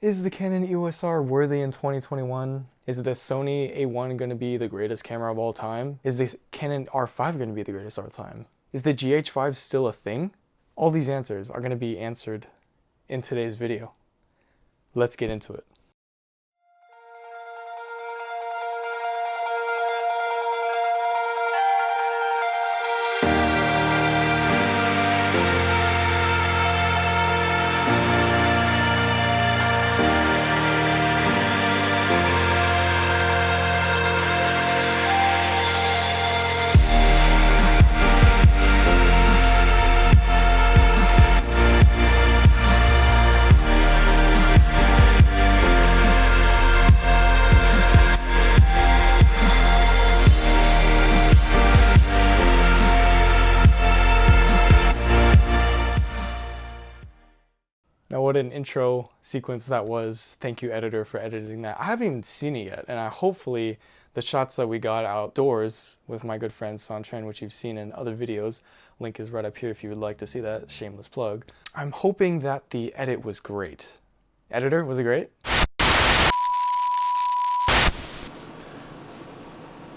Is the Canon EOS R worthy in 2021? Is the Sony A1 going to be the greatest camera of all time? Is the Canon R5 going to be the greatest of all time? Is the GH5 still a thing? All these answers are going to be answered in today's video. Let's get into it. Now, what an intro sequence that was. Thank you, editor, for editing that. I haven't even seen it yet, and hopefully the shots that we got outdoors with my good friend Santran, which you've seen in other videos, link is right up here if you would like to see that, shameless plug. I'm hoping that the edit was great. Editor, was it great?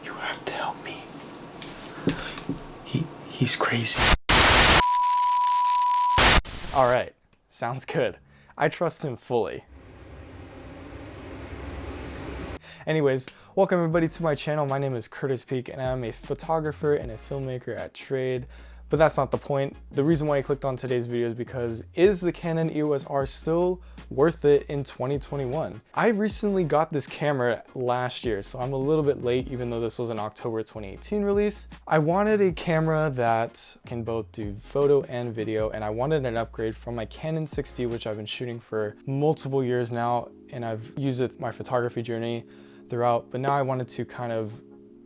You have to help me. He's crazy. All right. Sounds good. I trust him fully. Anyways, welcome everybody to my channel. My name is Curtis Peak and I'm a photographer and a filmmaker at trade. But that's not the point. The reason why I clicked on today's video is because, is the Canon EOS R still worth it in 2021? I recently got this camera last year, so I'm a little bit late even though this was an October 2018 release. I wanted a camera that can both do photo and video, and I wanted an upgrade from my Canon 60, which I've been shooting for multiple years now, and I've used it my photography journey throughout, but now I wanted to kind of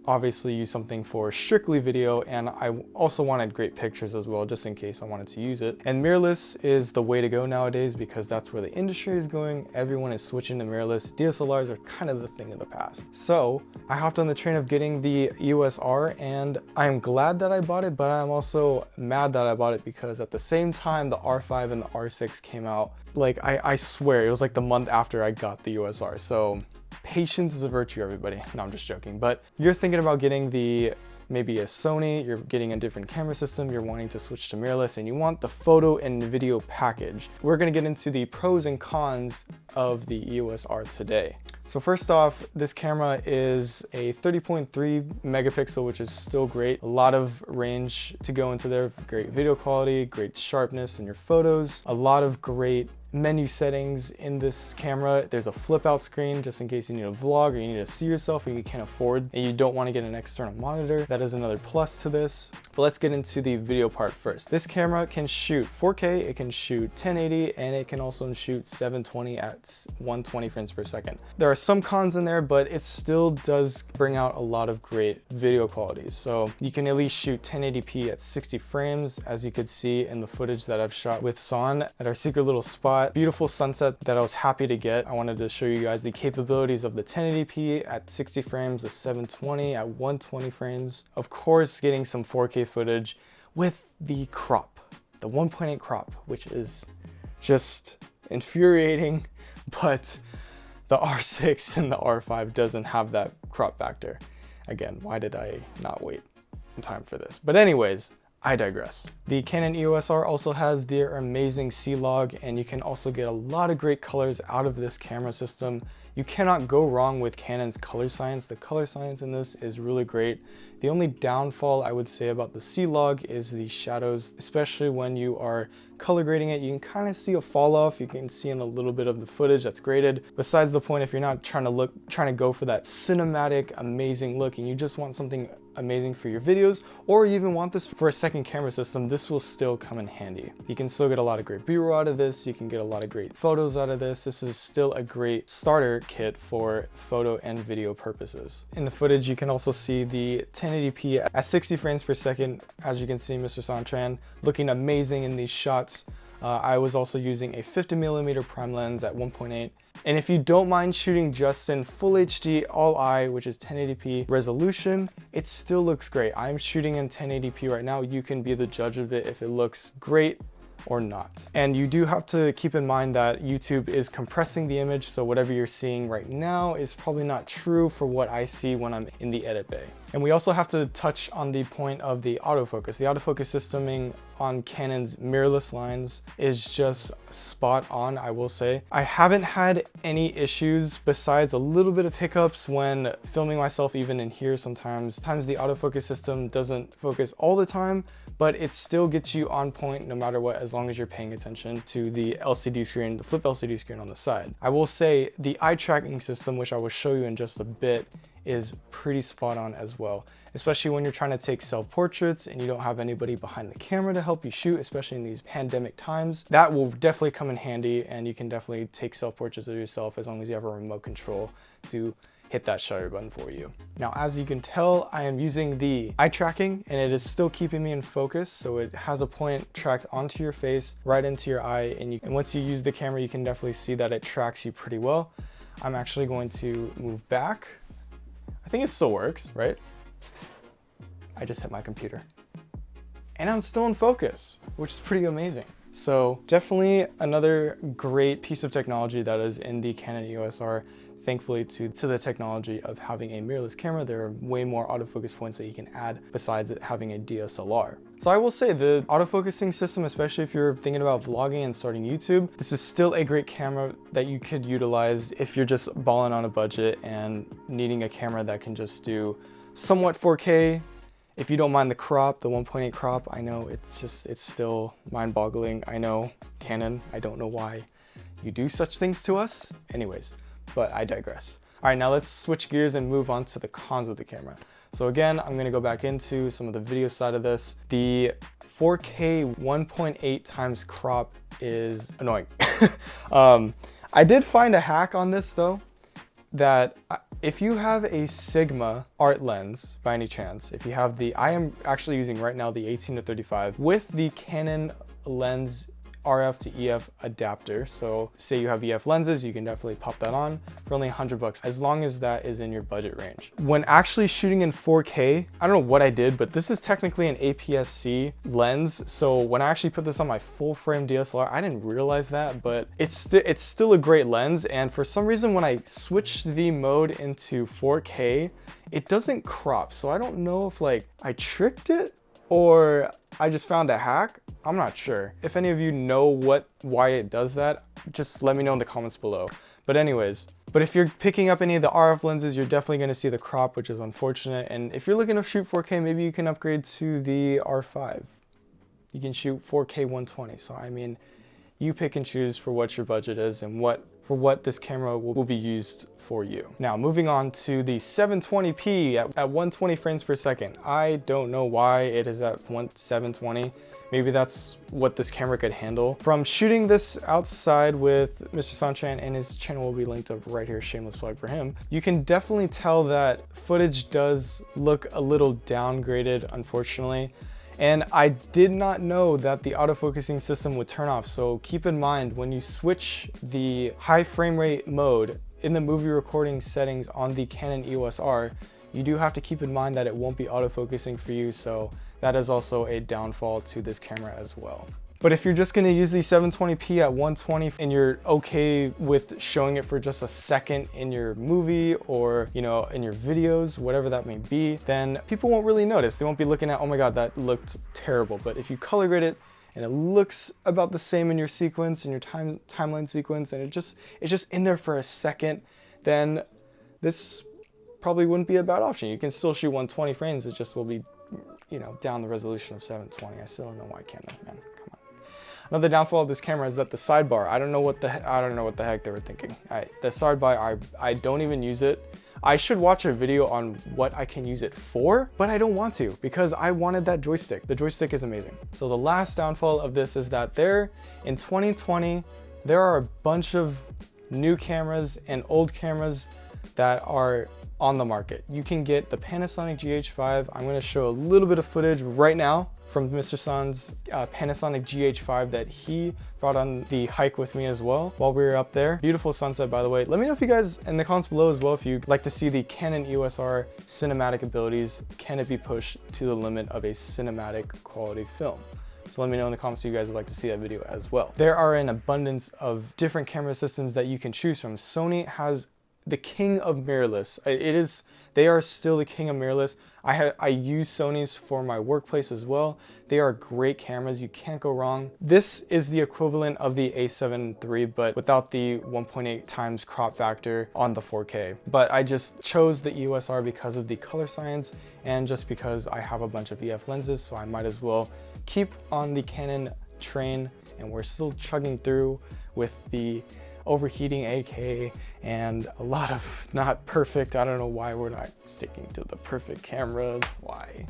obviously use something for strictly video, and I also wanted great pictures as well, just in case I wanted to use it. And mirrorless is the way to go nowadays because that's where the industry is going. Everyone is switching to mirrorless. DSLRs are kind of the thing of the past. So I hopped on the train of getting the EOS R, and I'm glad that I bought it, but I'm also mad that I bought it because at the same time the R5 and the R6 came out, like I swear it was like the month after I got the EOS R. So patience is a virtue, everybody. No, I'm just joking. But you're thinking about getting maybe a Sony, you're getting a different camera system, you're wanting to switch to mirrorless, and you want the photo and video package. We're gonna get into the pros and cons of the EOS R today. So first off, this camera is a 30.3 megapixel, which is still great. A lot of range to go into there, great video quality, great sharpness in your photos, a lot of great menu settings in this camera. There's a flip out screen just in case you need a vlog or you need to see yourself and you can't afford and you don't want to get an external monitor. That is another plus to this. But let's get into the video part first. This camera can shoot 4K, it can shoot 1080, and it can also shoot 720 at 120 frames per second. There are some cons in there, but it still does bring out a lot of great video qualities. So you can at least shoot 1080p at 60 frames, as you could see in the footage that I've shot with Son at our secret little spot. Beautiful sunset that I was happy to get. I wanted to show you guys the capabilities of the 1080p at 60 frames, the 720 at 120 frames. Of course, getting some 4K footage with the crop, the 1.8 crop, which is just infuriating, but the R6 and the R5 doesn't have that crop factor. Again, why did I not wait in time for this? But anyways, I digress. The Canon EOS R also has their amazing C-Log, and you can also get a lot of great colors out of this camera system. You cannot go wrong with Canon's color science. The color science in this is really great. The only downfall I would say about the C-Log is the shadows, especially when you are color grading it. You can kind of see a fall off. You can see in a little bit of the footage that's graded. Besides the point, if you're not trying to go for that cinematic, amazing look, and you just want something amazing for your videos, or you even want this for a second camera system, this will still come in handy. You can still get a lot of great B-roll out of this. You can get a lot of great photos out of this. This is still a great starter kit for photo and video purposes. In the footage, you can also see the 1080p at 60 frames per second. As you can see, Mr. Santran looking amazing in these shots. I was also using a 50mm prime lens at 1.8. And if you don't mind shooting just in full HD all-eye, which is 1080p resolution, it still looks great. I'm shooting in 1080p right now. You can be the judge of it if it looks great or not. And you do have to keep in mind that YouTube is compressing the image, so whatever you're seeing right now is probably not true for what I see when I'm in the edit bay. And we also have to touch on the point of the autofocus. The autofocus systeming on Canon's mirrorless lines is just spot on, I will say. I haven't had any issues besides a little bit of hiccups when filming myself even in here sometimes. Sometimes the autofocus system doesn't focus all the time, but it still gets you on point no matter what, as long as you're paying attention to the LCD screen, the flip LCD screen on the side. I will say the eye tracking system, which I will show you in just a bit, is pretty spot on as well, especially when you're trying to take self-portraits and you don't have anybody behind the camera to help you shoot, especially in these pandemic times. That will definitely come in handy, and you can definitely take self-portraits of yourself as long as you have a remote control to hit that shutter button for you. Now, as you can tell, I am using the eye tracking and it is still keeping me in focus. So it has a point tracked onto your face, right into your eye. And once you use the camera, you can definitely see that it tracks you pretty well. I'm actually going to move back. I think it still works, right? I just hit my computer. And I'm still in focus, which is pretty amazing. So definitely another great piece of technology that is in the Canon EOS R. Thankfully to the technology of having a mirrorless camera, there are way more autofocus points that you can add besides it having a DSLR. So I will say the autofocusing system, especially if you're thinking about vlogging and starting YouTube, this is still a great camera that you could utilize if you're just balling on a budget and needing a camera that can just do somewhat 4K. If you don't mind the crop, the 1.8 crop, I know it's still mind-boggling. I know, Canon, I don't know why you do such things to us. Anyways, but I digress. All right, now let's switch gears and move on to the cons of the camera. So again, I'm gonna go back into some of the video side of this. The 4K 1.8 times crop is annoying. I did find a hack on this though, that if you have a Sigma art lens by any chance, if you have the, I am actually using right now the 18-35 with the Canon lens RF to EF adapter. So say you have EF lenses, you can definitely pop that on for only $100 as long as that is in your budget range. When actually shooting in 4K, I don't know what I did, but this is technically an APS-C lens. So when I actually put this on my full frame DSLR, I didn't realize that, but it's still a great lens. And for some reason, when I switched the mode into 4K, it doesn't crop. So I don't know if like I tricked it or I just found a hack. I'm not sure. If any of you know why it does that, just let me know in the comments below. But anyways, if you're picking up any of the RF lenses, you're definitely gonna see the crop, which is unfortunate. And if you're looking to shoot 4K, maybe you can upgrade to the R5. You can shoot 4K 120. So I mean, you pick and choose for what your budget is and for what this camera will be used for you. Now, moving on to the 720p at 120 frames per second. I don't know why it is at 720. Maybe that's what this camera could handle. From shooting this outside with Mr. Sanchan, and his channel will be linked up right here, shameless plug for him, you can definitely tell that footage does look a little downgraded, unfortunately. And I did not know that the autofocusing system would turn off. So keep in mind, when you switch the high frame rate mode in the movie recording settings on the Canon EOS R, you do have to keep in mind that it won't be autofocusing for you. So that is also a downfall to this camera as well. But if you're just gonna use the 720p at 120 and you're okay with showing it for just a second in your movie or, you know, in your videos, whatever that may be, then people won't really notice. They won't be looking at, oh my God, that looked terrible. But if you color grade it and it looks about the same in your sequence, in your timeline sequence, and it's just in there for a second, then this probably wouldn't be a bad option. You can still shoot 120 frames, it just will be, you know, down the resolution of 720. I still don't know why Canon, man, come on. Another downfall of this camera is that the sidebar, I don't know what the heck they were thinking. The sidebar, I don't even use it. I should watch a video on what I can use it for, but I don't want to because I wanted that joystick. The joystick is amazing. So the last downfall of this is that in 2020, there are a bunch of new cameras and old cameras that are on the market. You can get the Panasonic GH5. I'm gonna show a little bit of footage right now from Mr. San's Panasonic GH5 that he brought on the hike with me as well while we were up there. Beautiful sunset, by the way. Let me know if you guys in the comments below as well if you'd like to see the Canon EOS R cinematic abilities. Can it be pushed to the limit of a cinematic quality film? So let me know in the comments if you guys would like to see that video as well. There are an abundance of different camera systems that you can choose from. Sony has the king of mirrorless. They are still the king of mirrorless. I use Sony's for my workplace as well. They are great cameras, you can't go wrong. This is the equivalent of the A7 III, but without the 1.8 times crop factor on the 4K. But I just chose the EOS R because of the color science and just because I have a bunch of EF lenses, so I might as well keep on the Canon train, and we're still chugging through with the overheating AK and a lot of not perfect. I don't know why we're not sticking to the perfect camera. Why?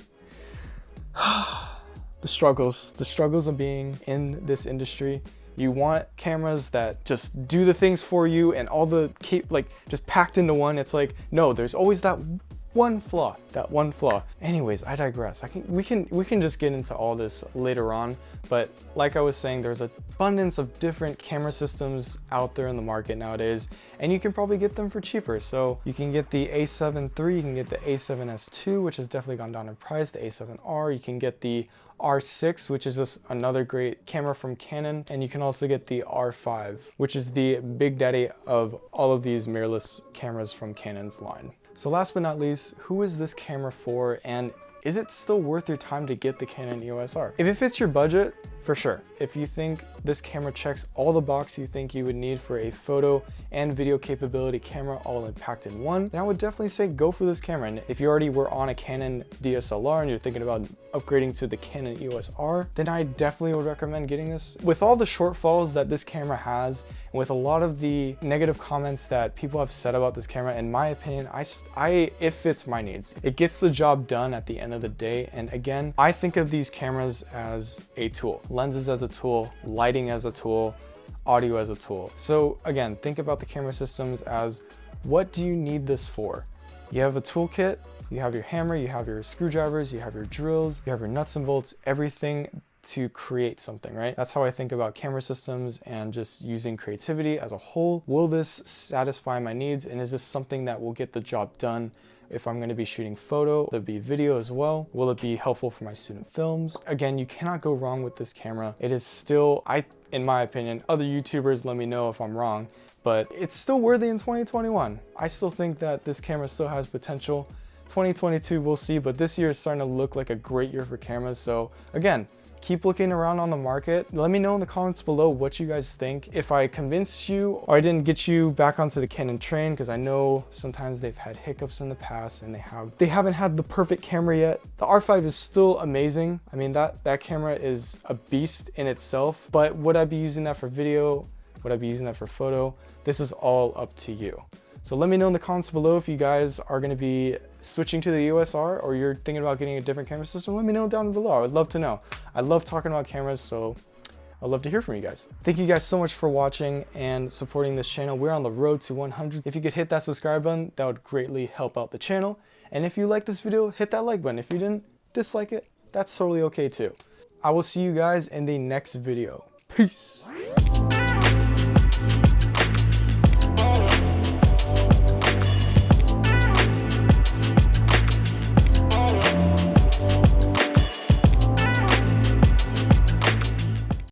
The struggles of being in this industry. You want cameras that just do the things for you and all the like just packed into one. It's like, no, there's always that one flaw. Anyways, I digress. We can just get into all this later on, but like I was saying, there's an abundance of different camera systems out there in the market nowadays, and you can probably get them for cheaper. So you can get the A7 III, you can get the A7S II, which has definitely gone down in price, the A7R, you can get the R6, which is just another great camera from Canon, and you can also get the R5, which is the big daddy of all of these mirrorless cameras from Canon's line. So last but not least, who is this camera for, and is it still worth your time to get the Canon EOS R? If it fits your budget, for sure. If you think this camera checks all the boxes you think you would need for a photo and video capability camera all packed in one, then I would definitely say go for this camera. And if you already were on a Canon DSLR and you're thinking about upgrading to the Canon EOS R, then I definitely would recommend getting this. With all the shortfalls that this camera has, and with a lot of the negative comments that people have said about this camera, in my opinion, it fits my needs. It gets the job done at the end of the day. And again, I think of these cameras as a tool. Lenses as a tool, lighting as a tool, audio as a tool. So again, think about the camera systems as, what do you need this for? You have a toolkit, you have your hammer, you have your screwdrivers, you have your drills, you have your nuts and bolts, everything to create something, right? That's how I think about camera systems and just using creativity as a whole. Will this satisfy my needs, and is this something that will get the job done? If I'm going to be shooting photo, there'll be video as well. Will it be helpful for my student films? Again, you cannot go wrong with this camera. It is still, in my opinion, other YouTubers let me know if I'm wrong, but it's still worthy in 2021. I still think that this camera still has potential. 2022, we'll see, but this year is starting to look like a great year for cameras. So again, keep looking around on the market. Let me know in the comments below what you guys think. If I convinced you or I didn't get you back onto the Canon train, because I know sometimes they've had hiccups in the past and they haven't had the perfect camera yet. The R5 is still amazing. I mean, that camera is a beast in itself, but would I be using that for video? Would I be using that for photo? This is all up to you. So let me know in the comments below if you guys are going to be switching to the EOS R or you're thinking about getting a different camera system. Let me know down below. I would love to know. I love talking about cameras, so I'd love to hear from you guys. Thank you guys so much for watching and supporting this channel. We're on the road to 100. If you could hit that subscribe button, that would greatly help out the channel. And if you like this video, hit that like button. If you didn't, dislike it. That's totally okay too. I will see you guys in the next video. Peace.